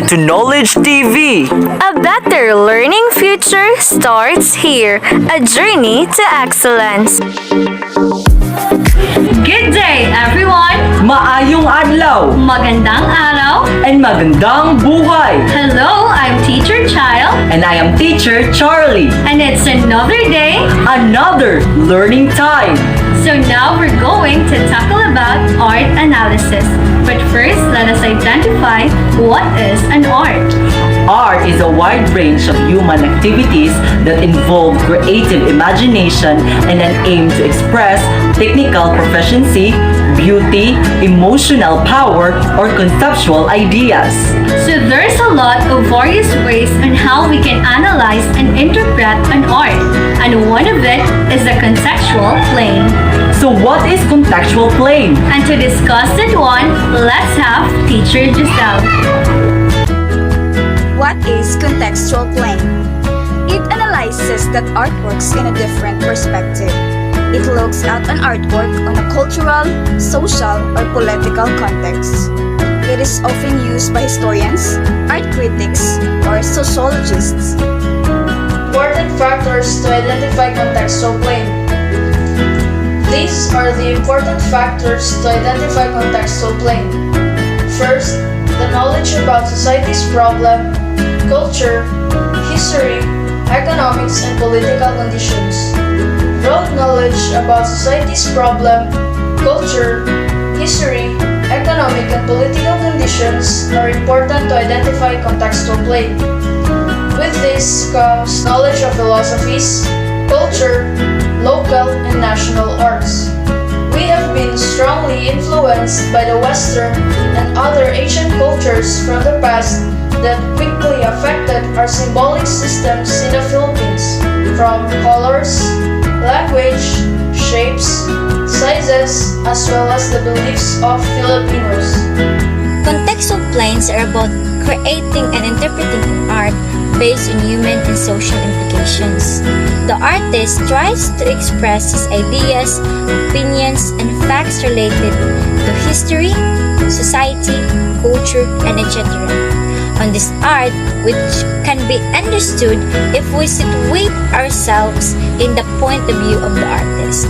to Knowledge TV. A better learning future starts here. A journey to excellence. Good day, everyone! Maayong adlaw Magandang araw! and magandang buhay. Hello, I'm Teacher Child, And I am Teacher Charlie. and it's another day. Another learning time. So now we're going to tackle about art analysis. But first, let us identify what is an art. Art is a wide range of human activities that involve creative imagination and an aim to express technical proficiency, beauty, emotional power, or conceptual ideas. So there's a lot of various ways on how we can analyze and interpret an art, and one of it is the contextual plane. So what is contextual plane? And to discuss that one, let's have Teacher Giselle. What is contextual plane? It analyzes that artworks in a different perspective. It looks at an artwork on a cultural, social, or political context. It is often used by historians, art critics, or sociologists. Important factors to identify contextual plane. These are the important factors to identify contextual plane. First, the knowledge about society's problem, culture, history, economics, and political conditions. Broad knowledge about society's problem, culture, history, economic, and political conditions are important to identify contextual plane. With this comes knowledge of philosophies, culture, local, and national arts. We have been strongly influenced by the Western and other Asian cultures from the past that quickly affected our symbolic systems in the Philippines, from colors, language, shapes, sizes, as well as the beliefs of Filipinos. Contextual planes are about creating and interpreting art based on human and social implications. The artist tries to express his ideas, opinions, and facts related to history, society, culture, and etc. On this art, which can be understood if we situate ourselves in the point of view of the artist.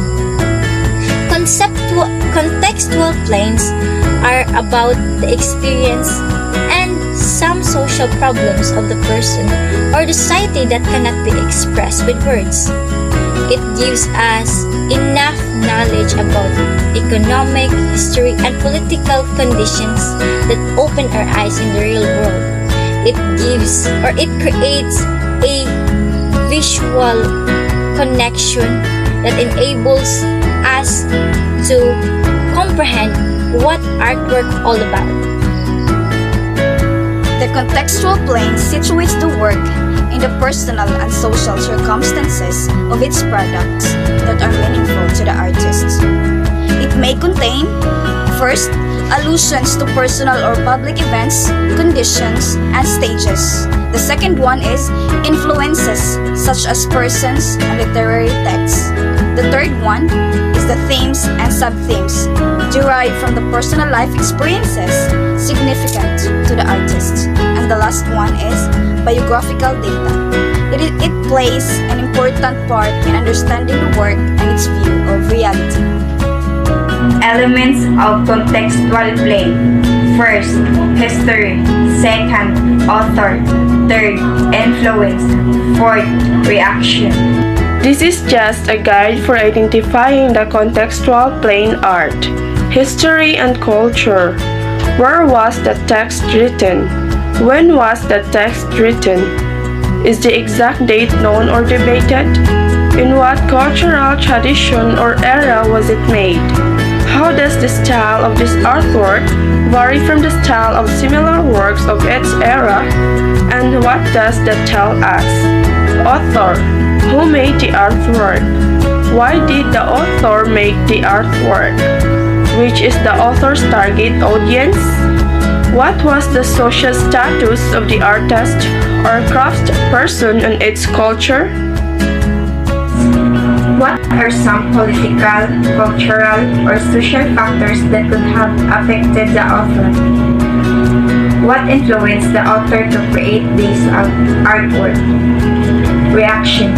Contextual planes are about the experience and some social problems of the person or the society that cannot be expressed with words. It gives us enough knowledge about economic, history, and political conditions that open our eyes in the real world. It creates a visual connection that enables us to comprehend what artwork all about. The contextual plane situates the work in the personal and social circumstances of its products that are meaningful to the artist. It may contain, first, allusions to personal or public events, conditions, and stages. The second one is influences, such as persons and literary texts. The third one is the themes and sub-themes derived from the personal life experiences significant to the artist. And the last one is biographical data. It plays an important part in understanding the work and its view of reality. Elements of contextual plane. First, history. Second, author. Third, influence. Fourth, reaction. This is just a guide for identifying the contextual plane art. History and culture. Where was the text written? When was the text written? Is the exact date known or debated? In what cultural tradition or era was it made? How does the style of this artwork vary from the style of similar works of its era? And what does that tell us? Author. Who made the artwork? Why did the author make the artwork? Which is the author's target audience? What was the social status of the artist or craft person and its culture? What are some political, cultural, or social factors that could have affected the author? What influenced the author to create this artwork? Reaction.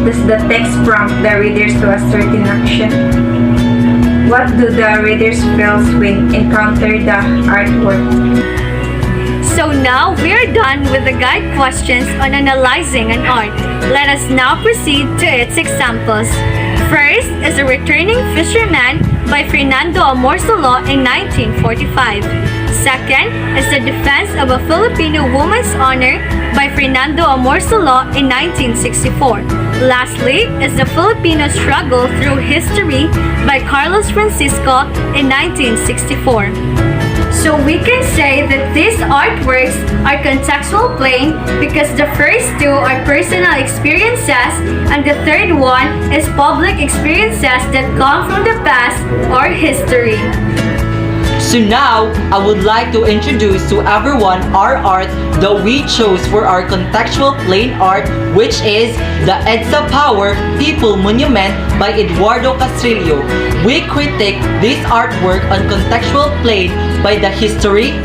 Does the text prompt the readers to a certain action? What do the readers feel when encounter the artwork? So now we're done with the guide questions on analyzing an art. Let us now proceed to its examples. First is The Returning Fisherman by Fernando Amorsolo in 1945. Second is The Defense of a Filipino Woman's Honor by Fernando Amorsolo in 1964. Lastly is The Filipino Struggle Through History by Carlos Francisco in 1964. So we can say that these artworks are contextual plane because the first two are personal experiences and the third one is public experiences that come from the past or history. So now, I would like to introduce to everyone our art that we chose for our contextual plane art, which is the EDSA Power People Monument by Eduardo Castrillo. We critique this artwork on contextual plane by the history,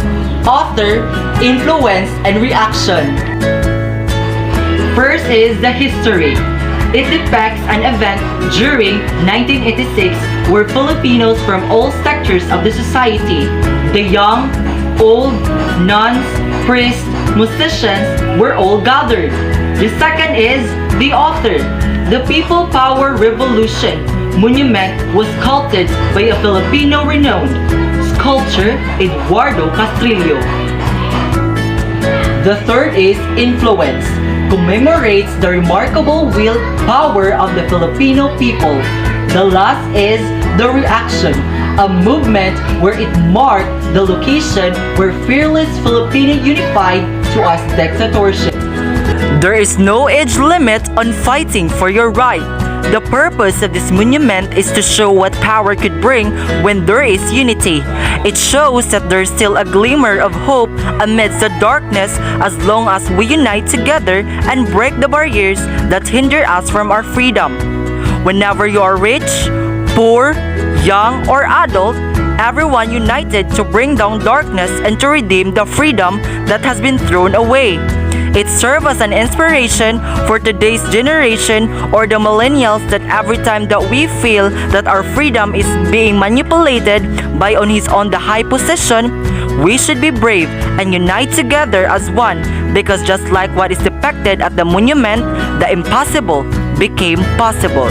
author, influence, and reaction. First is the history. It depicts an event during 1986 where Filipinos from all sectors of the society, the young, old, nuns, priests, musicians, were all gathered. The second is the author. The People Power Revolution monument was sculpted by a Filipino renowned sculptor, Eduardo Castrillo. The third is influence. Commemorates the remarkable will power of the Filipino people. The last is the reaction, a movement where it marked the location where fearless Filipino unified to us dictatorship. There is no age limit on fighting for your right. The purpose of this monument is to show what power could bring when there is unity. It shows that there's still a glimmer of hope amidst the darkness as long as we unite together and break the barriers that hinder us from our freedom. Whenever you are rich, poor, young, or adult, everyone united to bring down darkness and to redeem the freedom that has been thrown away. It serves as an inspiration for today's generation or the millennials that every time that we feel that our freedom is being manipulated by on the high position, we should be brave and unite together as one because just like what is depicted at the monument, the impossible became possible.